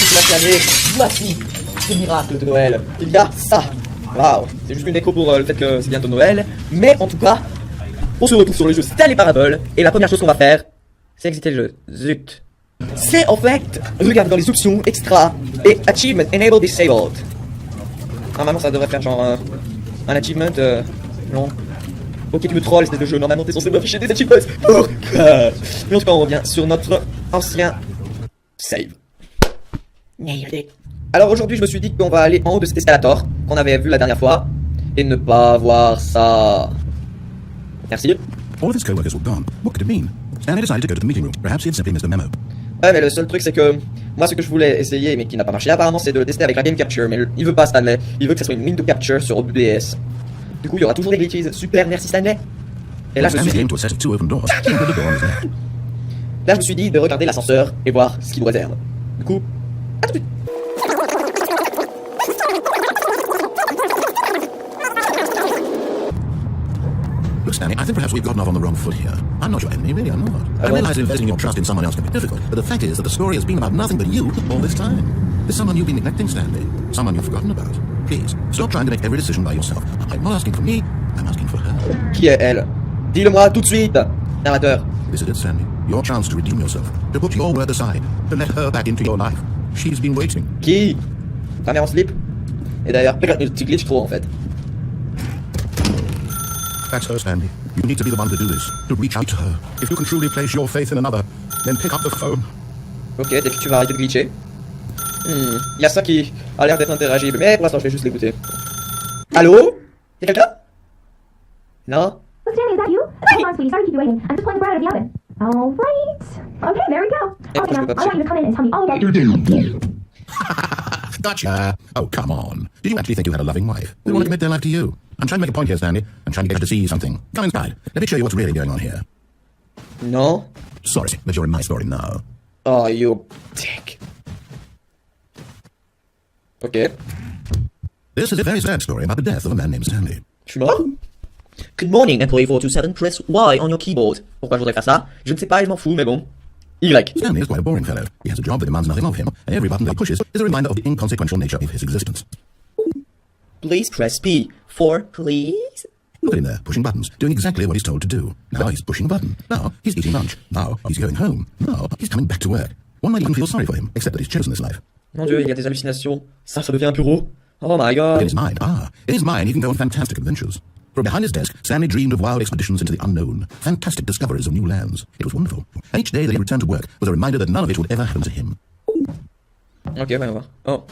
Sebastian, voici ce miracle de Noël. Il y a ça. Waouh, c'est juste une écho pour le fait que c'est bientôt Noël. Mais en tout cas, on se retrouve sur le jeu Stanley Parable. Et la première chose qu'on va faire, c'est exiter le jeu. Zut. C'est en fait, regarde dans les options, extra et achievement enable disabled. Normalement ça devrait faire genre un achievement, non. Ok, tu me trolls, espèce de jeu, normalement t'es censé m'afficher des achievements. Pourquoi? Mais en tout cas on revient sur notre ancien save. Alors aujourd'hui je me suis dit qu'on va aller en haut de cet escalator qu'on avait vu la dernière fois et ne pas voir ça. Merci. All of his co-workers were gone. What could it mean? Stanley decided to go to the meeting room. Perhaps he had simply missed the memo. Ouais, mais le seul truc c'est que moi ce que je voulais essayer mais qui n'a pas marché apparemment c'est de le tester avec la game capture, mais il veut pas Stanley, il veut que ça soit une window capture sur OBS. Du coup il y aura toujours des glitches. Super, merci Stanley. Et là je me suis dit... Là je me suis dit de regarder l'ascenseur et voir ce qu'il nous réserve. Du coup, à tout de suite. Look, Stanley, I think perhaps we've gotten off on the wrong foot here. I'm not your enemy, really, I'm not. I realize investing your trust in someone else can be difficult, but the fact is that the story has been about nothing but you all this time. There's someone you've been neglecting, Stanley. Someone you've forgotten about. Please, stop trying to make every decision by yourself. I'm not asking for me, I'm asking for her. Qui est elle? Dis-le-moi tout de suite, narrateur. This is it, Stanley. Your chance to redeem yourself. To put your word aside. To let her back into your life. She's been waiting. Qui? Ta mère en slip? Et d'ailleurs, tu glitches trop en fait. That's her, Stanley. You need to be the one to do this. To reach out to her. If you can truly place your faith in another, then pick up the phone. Ok, dès que tu vas arrêter de glitcher. Y a ça qui a l'air d'être interagible, mais pour l'instant je vais juste l'écouter. Allô? Y'a quelqu'un? Non? Oh, Stanley, is that you? Hold on, sweetie. Sorry to keep you waiting. I'm just pulling the bread out of the oven. All right. Okay, there we go. Okay, now, I want you to come in and tell me all about it. Gotcha. Oh, come on. Did you actually think you had a loving wife? They want to commit their life to you. I'm trying to make a point here, Stanley. I'm trying to get you to see something. Come inside. Let me show you what's really going on here. Non? Sorry, but you're in my story now. Oh, you dick. Ok. This is a very sad story about the death of a man named Stanley. Je suis mort? Good morning, employee 427. Press Y on your keyboard. Pourquoi je voudrais faire ça? Je ne sais pas et je m'en fous, mais bon. Y. Stanley is quite a boring fellow. He has a job that demands nothing of him, and every button that he pushes is a reminder of the inconsequential nature of his existence. Please press P. For please? Look at him there, pushing buttons, doing exactly what he's told to do. Now he's pushing a button. Now he's eating lunch. Now he's going home. Now he's coming back to work. One might even feel sorry for him, except that he's chosen this life. Mon Dieu, il y a des hallucinations. Ça devient un bureau. Oh my god. In his mind, in his mind he can go on fantastic adventures. From behind his desk, Stanley dreamed of wild expeditions into the unknown, fantastic discoveries of new lands. It was wonderful. And each day that he returned to work was a reminder that none of it would ever happen to him. Ok, voyons voir. Oh.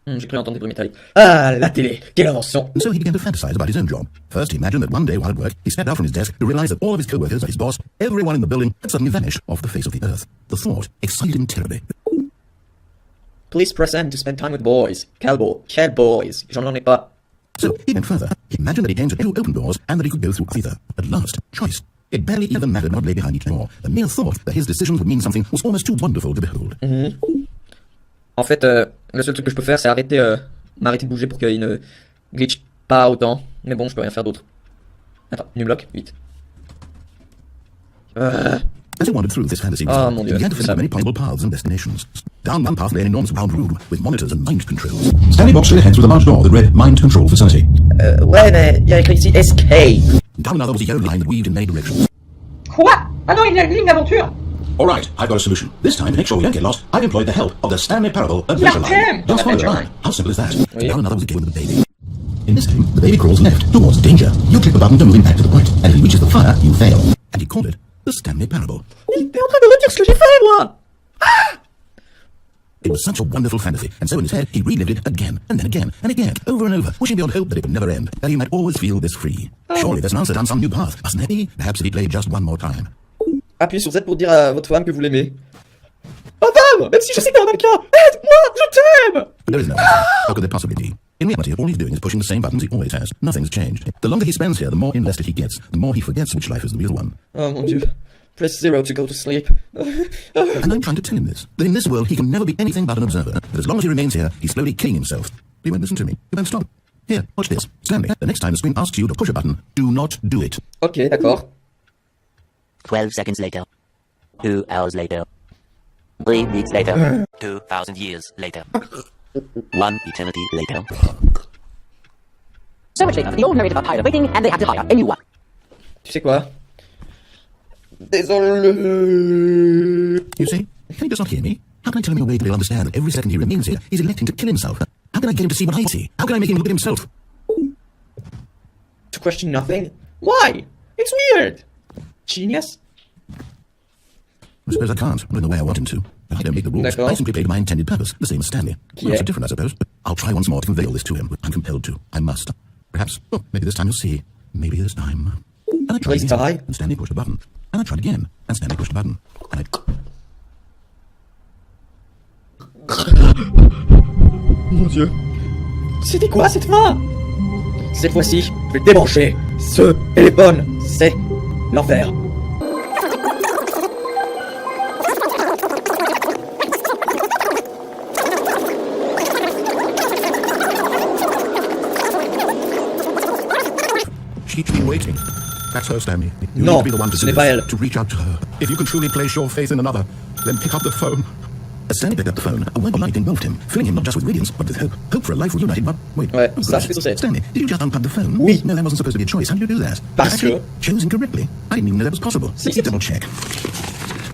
J'ai cru entendre des bruits métalliques. Ah, la télé, quelle invention! And so he began to fantasize about his own job. First, he imagined that one day while at work, he stepped out from his desk to realize that all of his co-workers, his boss, everyone in the building had suddenly vanished off the face of the earth. The thought excited him terribly. Please press M to spend time with boys. Cowboys. J'en ai pas. So he went further. He imagined that he came to two open doors and that he could go through either. At last, choice. It barely even mattered what lay behind each door. The mere thought that his decisions would mean something was almost too wonderful to behold. En fait, le seul truc que je peux faire, c'est m'arrêter de bouger pour qu'il ne glitch pas autant. Mais bon, je peux rien faire d'autre. Attends, new block, vite. As he wandered through this fantasy world, he began to find many possible paths and destinations. Down one path lay an enormous round room with monitors and mind controls. Stanley walked straight ahead through the large door that read Mind Control Facility. Ouais, mais il y a écrit ici Escape. Down another was a yellow line that weaved in many directions. Quoi? Ah non, il y a une ligne d'aventure. All right, I've got a solution. This time, to make sure we don't get lost, I've employed the help of the Stanley Parable Adventure Line. Just follow the line. How simple is that? Down another was a kid with a baby. In this game, the baby crawls left towards danger. You click the button to move him back to the point, and if he reaches the fire, you fail. And he called it the Stanley Parable. Il était en train de redire ce que j'ai fait, moi. It was such a wonderful fantasy, and so in his head, he relived it again, and then again, and again, over and over, wishing beyond hope that it would never end, that he might always feel this free. Surely there's an answer down some new path, mustn't there be? Perhaps if he played just one more time. Appuyez sur Z pour dire à votre femme que vous l'aimez. Oh femme, même si je sais que t'es un mannequin, aide-moi, je t'aime. There is no answer. How could there possibly be? In reality, all he's doing is pushing the same buttons he always has. Nothing's changed. The longer he spends here, the more invested he gets, the more he forgets which life is the real one. Oh mon Dieu. Press 0 to go to sleep. And I'm trying to tell him this, that in this world he can never be anything but an observer, that as long as he remains here, he's slowly killing himself. He won't listen to me. He won't stop. Here, watch this. Stanley, the next time the screen asks you to push a button, do not do it. Ok, d'accord. 12 seconds later. 2 hours later. 3 weeks later. 2,000 years later. 1 eternity later. So much later, the old narrator got tired of waiting, and they had to hire a new one. Tu sais quoi? Désolé. You see? Can he just not hear me? How can I tell him in a way that he'll understand that every second he remains here, he's electing to kill himself? How can I get him to see what I see? How can I make him look at himself? To question nothing? Why? It's weird. Genius. I suppose I can't, not in the way I want him to. But I don't make the rules. I simply play to my intended purpose, the same as Stanley. Well, so different, I suppose. But I'll try once more to convey all this to him. I'm compelled to. I must. Perhaps, maybe this time you'll see. Maybe this time. And I tried again, and Stanley pushed a button. And I tried again, and Stanley pushed a button. And I... Mon Dieu. C'était quoi cette fin? Cette fois-ci, je vais le débrancher. Elle est bonne. C'est l'enfer. She's been waiting. That's her, Stanley. You No, need to be the one to ce do n'est pas this, elle. to reach out to her. If you can truly place your faith in another, then pick up the phone. As Stanley picked up the phone, a wave of light engulfed him, filling him not just with radiance, but with hope. Hope for a life reunited, but wait. Ouais, ça, c'est ce que c'est. Stanley, did you just unplug the phone? Oui. No, that wasn't supposed to be a choice. How did you do that? Parce Actually, que... chose incorrectly. I didn't even know that was possible. Let's double check.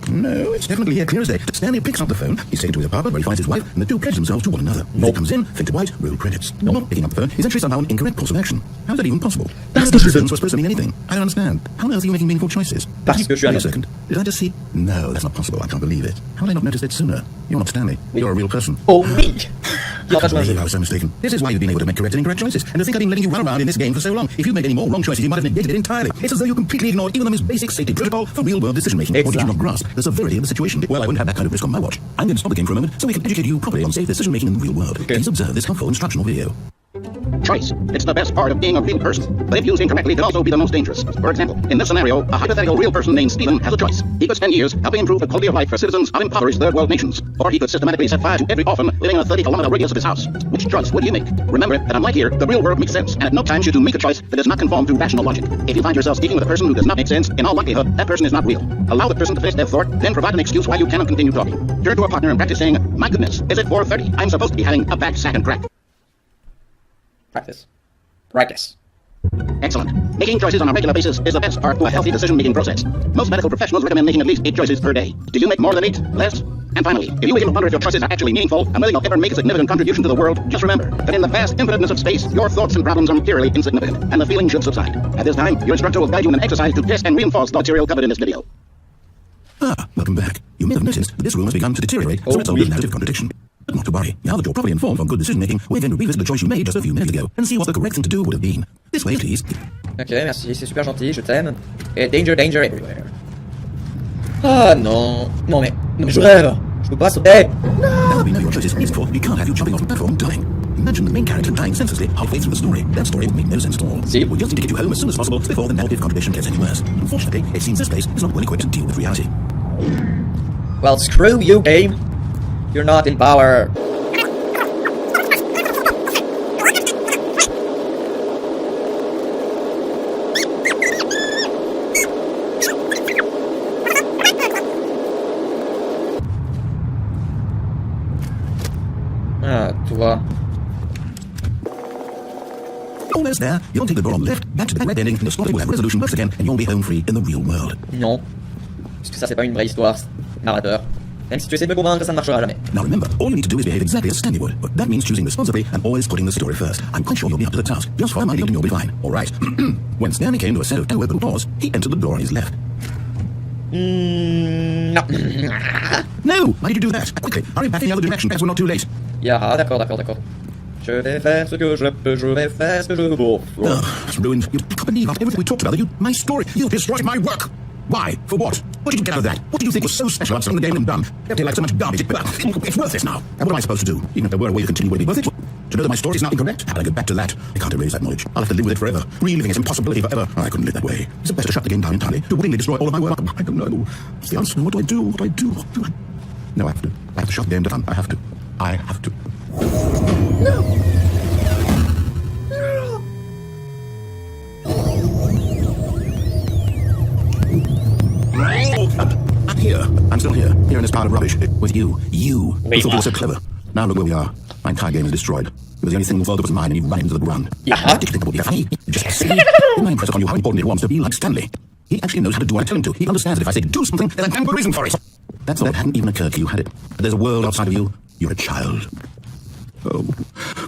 No, it's definitely here, clear as day. Stanley picks up the phone, he's taken to his apartment where he finds his wife, and the two pledge themselves to one another. He comes in, fade to white, roll credits. Not picking up the phone is actually somehow an incorrect course of action. How is that even possible? That's the decisions were supposed to mean anything. I don't understand. How on earth are you making meaningful choices? Parce que je suis Wait un a second. Did I just see? No, that's not possible. I can't believe it. How did I not notice it sooner? You're not Stanley. You're a real person. Oh oui. I can't believe I was so mistaken. This is why you've been able to make correct and incorrect choices. And to think I've been letting you run around in this game for so long. If you made any more wrong choices, you might have negated it entirely. It's as though you completely ignored even the most basic safety protocol for real-world decision-making. Or did you not grasp the severity of the situation? Well, I wouldn't have that kind of risk on my watch. I'm going to stop the game for a moment so we can educate you properly on safe decision-making in the real world. Please observe this helpful instructional video. Choice. It's the best part of being a real person, but if used incorrectly, can also be the most dangerous. For example, in this scenario, a hypothetical real person named Stephen has a choice. He could spend years helping improve the quality of life for citizens of impoverished third world nations, or he could systematically set fire to every orphan living in a 30-kilometer radius of his house. Which choice would you make? Remember that unlike here, the real world makes sense, and at no time should you make a choice that does not conform to rational logic. If you find yourself speaking with a person who does not make sense, in all likelihood, that person is not real. Allow the person to finish their thought, then provide an excuse why you cannot continue talking. Turn to a partner and practice saying, "My goodness, is it 4:30? I'm supposed to be having a bad sack and crack." Practice. Excellent. Making choices on a regular basis is the best part of a healthy decision-making process. Most medical professionals recommend making at least 8 choices per day. Do you make more than 8? Less? And finally, if you begin to wonder if your choices are actually meaningful and whether you'll ever make a significant contribution to the world, just remember that in the vast infiniteness of space, your thoughts and problems are materially insignificant, and the feeling should subside. At this time, your instructor will guide you in an exercise to test and reinforce the material covered in this video. Welcome back. You may have noticed that this room has begun to deteriorate, so it's a narrative contradiction. But not to worry. Now that you're properly informed on good decision-making, we're going to revisit the choice you made just a few minutes ago and see what the correct thing to do would have been. This way, please. Ok, merci, c'est super gentil, je t'aime. Et danger, danger everywhere. Ah non, non mais je rêve. Je peux pas sauter. Now that we know your choices, it's for we can't have you jumping off the platform dying. Imagine the main character dying senselessly halfway through the story. That story would make no sense at all. See? We just need to get you home as soon as possible before the narrative contradiction gets any worse. Unfortunately, it seems this place is not well equipped to deal with reality. Well, screw you, game. You're not in power. Ah, toi. Almost there. You'll take the door on the left, back to the red ending, and the story will have resolution once again, and you'll be home free in the real world. Non. Parce que ça, c'est pas une vraie histoire, narrateur. Même si tu essaies de me convaincre, ça ne marchera jamais. Now remember, all you need to do is behave exactly as Stanley would, but that means choosing responsibly and always putting the story first. I'm quite sure you'll be up to the task. Just follow my lead and you'll be fine. All right. When Stanley came to a set of two open doors, he entered the door on his left. No. No! Why did you do that? Quickly, hurry back in the other direction, perhaps we're not too late. Yeah, d'accord. Je vais faire ce que je peux, je vais faire ce que je veux. Oh, it's ruined. You can't believe after everything we talked about, my story. You destroyed my work. Why? For what? What did you get out of that? What did you think was so special about something the game had done? You have like so much garbage. It's worthless now. And what am I supposed to do? Even if there were a way to continue, would it be worth it? To know that my story is now incorrect? How can I go back to that? I can't erase that knowledge. I'll have to live with it forever. Reliving its impossibility forever. I couldn't live that way. Is it best to shut the game down entirely? To willingly destroy all of my work? I don't know. What's the answer? What do I do? What do I do? What do I... No, I have to. I have to shut the game down. I have to. I have to. No! here. I'm still here in this pile of rubbish. With you. You. Who thought you were so clever. Now look where we are. My entire game is destroyed. It was the only thing in the world that was mine, and you ran into the ground. Yeah. How did you think it would be funny? Just see. Didn't I impress upon you how important it was to be like Stanley? He actually knows how to do what I tell him to. He understands that if I say do something, there's a damn good reason for it. That thought hadn't even occurred to you, had it? But there's a world outside of you. You're a child. Oh,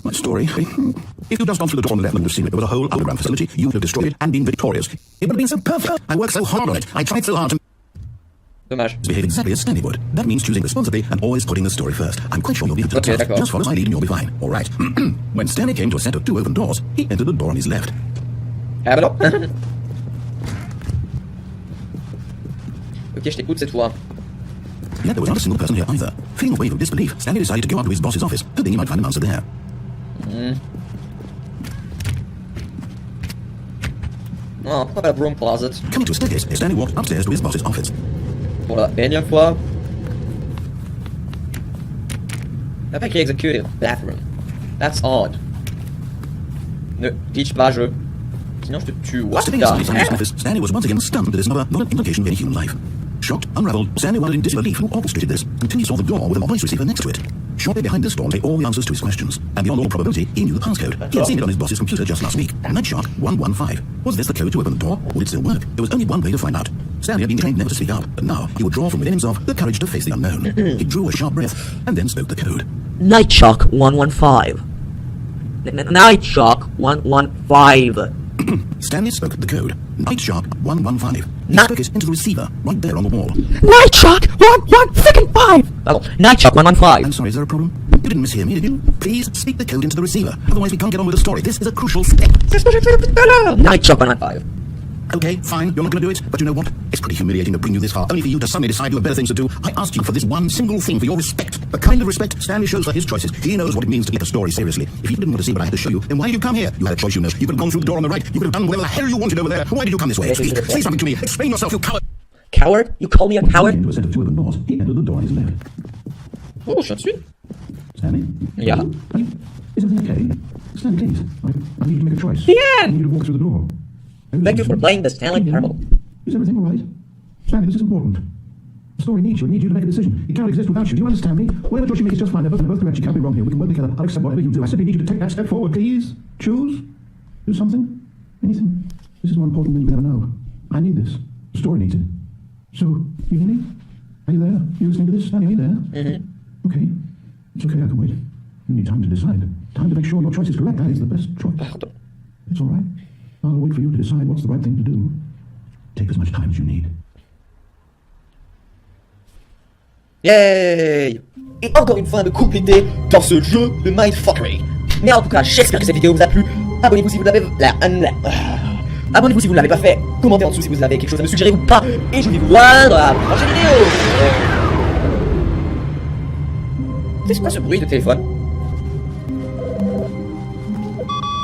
my story. If you'd just gone through the door on the left and would have seen it, there was a whole underground facility. You would have destroyed it and been victorious. It would have been so perfect. I worked so hard on it. I tried so hard to Dommage. behave exactly as Stanley would. That means choosing responsibly and always putting the story first. I'm quite sure you'll be able to Okay, task. d'accord. Just follow my lead and you'll be fine. All right. When Stanley came to a set of 2 open doors, he entered the door on his left. Ah bah non. Ok, je t'écoute cette fois. Yet there was not a single person here either. Feeling a wave of disbelief, Stanley decided to go up to his boss's office, hoping he might find an answer there. Oh, pourquoi pas la broom closet? Coming to a staircase, Stanley walked upstairs to his boss's office. Pour la énième fois. T'as pas écrit executive bathroom. That's odd. Ne teach pas je. Sinon je te tue. What Stepping inside Stanley's office, Stanley was once again stunned at this not an implication of any human life. Shocked, unraveled, Stanley wondered in disbelief who orchestrated this until he saw the door with a voice receiver next to it. Shortly behind this door lay all the answers to his questions, and beyond all probability, he knew the passcode. He had seen it on his boss's computer just last week. Nightshark 115. Was this the code to open the door? Would it still work? There was only one way to find out. Stanley had been trained never to speak up, but now he would draw from within himself the courage to face the unknown. He drew a sharp breath, and then spoke the code. Nightshark 115. Nightshark 115. Stanley spoke the code. Nightshark 115. He spoke it into the receiver, right there on the wall. Nightshark 115. Oh, Nightshark 115. I'm sorry, is there a problem? You didn't mishear me, did you? Please speak the code into the receiver. Otherwise we can't get on with the story. This is a crucial step. Nightshark 115. Okay, fine, you're not going to do it, but you know what? It's pretty humiliating to bring you this far, only for you to suddenly decide you have better things to do. I asked you for this one single thing, for your respect. The kind of respect Stanley shows for his choices. He knows what it means to take the story seriously. If you didn't want to see what I had to show you, then why did you come here? You had a choice, you know. You could have gone through the door on the right. You could have done whatever the hell you wanted over there. Why did you come this way? Speak. Say something to me. Explain yourself, you coward. Coward? You call me a coward? Into a set of 2 open doors. He entered the door on his left. Oh, je suis dessus. Stanley? Yeah. Is everything okay? Stanley, please. I need you to make a choice. Yeah. I need you to walk through the door. Thank you for playing the Stanley Parable. Is everything all right? Stanley, this is important. The story needs you. It needs you to make a decision. It can't exist without you. Do you understand me? Whatever choice you make is just fine. They're both correct. You can't be wrong here. We can work together. I'll accept whatever you do. I simply need you to take that step forward, please. Choose. Do something. Anything. This is more important than you can ever know. I need this. The story needs it. So, you hear me? Are you there? You listening to this? Stanley, are you there? Mm-hmm. Okay. It's okay. I can wait. You need time to decide. Time to make sure your choice is correct. That is the best choice. It's all right. I'll wait for you to decide what's the right thing to do. Take as much time as you need. Yay! Et encore une fois de compléter dans ce jeu de Mindfuckery. Mais en tout cas, j'espère que cette vidéo vous a plu. Abonnez-vous si vous l'avez... Abonnez-vous si vous ne l'avez pas fait. Commentez en dessous si vous avez quelque chose à me suggérer ou pas. Et je vais vous voir dans la prochaine vidéo. C'est quoi ce bruit de téléphone?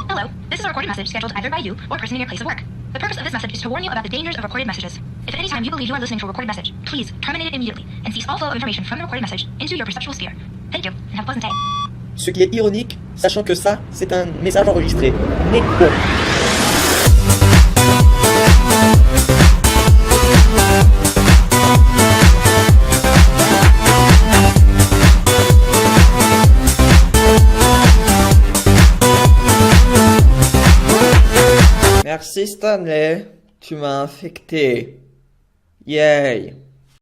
Hello, this is a recorded message scheduled either by you or a person in your place of work. The purpose of this message is to warn you about the dangers of recorded messages. If at any time you believe you are listening to a recorded message, please terminate it immediately and cease all flow of information from the recorded message into your perceptual sphere. Thank you, and have a pleasant day. Ce qui est ironique, sachant que ça, c'est un message enregistré. Mais bon. Merci Stanley, tu m'as infecté. Yay.